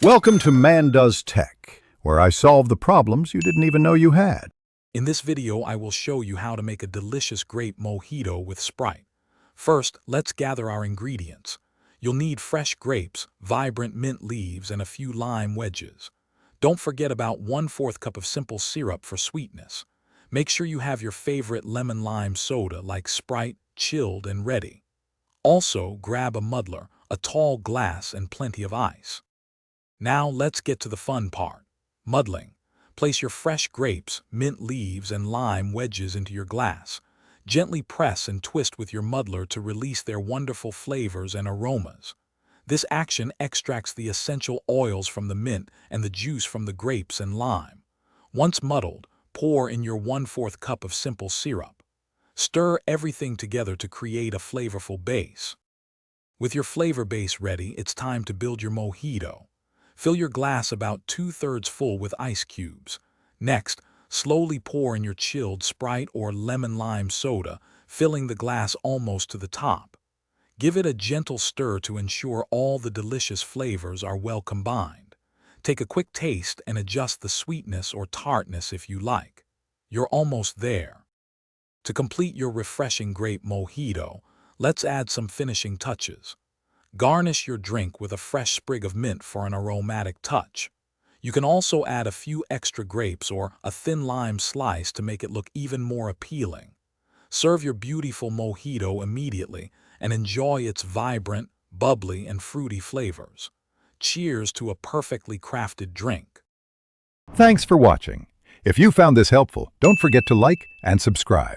Welcome to Man Does Tech, where I solve the problems you didn't even know you had. In this video, I will show you how to make a delicious grape mojito with Sprite. First, let's gather our ingredients. You'll need fresh grapes, vibrant mint leaves, and a few lime wedges. Don't forget about 1/4 cup of simple syrup for sweetness. Make sure you have your favorite lemon-lime soda like Sprite, chilled and ready. Also, grab a muddler, a tall glass, and plenty of ice. Now let's get to the fun part, muddling. Place your fresh grapes, mint leaves, and lime wedges into your glass. Gently press and twist with your muddler to release their wonderful flavors and aromas. This action extracts the essential oils from the mint and the juice from the grapes and lime. Once muddled, pour in your 1/4 cup of simple syrup. Stir everything together to create a flavorful base. With your flavor base ready, it's time to build your mojito. Fill your glass about 2/3 full with ice cubes. Next, slowly pour in your chilled Sprite or lemon-lime soda, filling the glass almost to the top. Give it a gentle stir to ensure all the delicious flavors are well combined. Take a quick taste and adjust the sweetness or tartness if you like. You're almost there. To complete your refreshing grape mojito, let's add some finishing touches. Garnish your drink with a fresh sprig of mint for an aromatic touch. You can also add a few extra grapes or a thin lime slice to make it look even more appealing. Serve your beautiful mojito immediately and enjoy its vibrant, bubbly, and fruity flavors. Cheers to a perfectly crafted drink. Thanks for watching. If you found this helpful, don't forget to like and subscribe.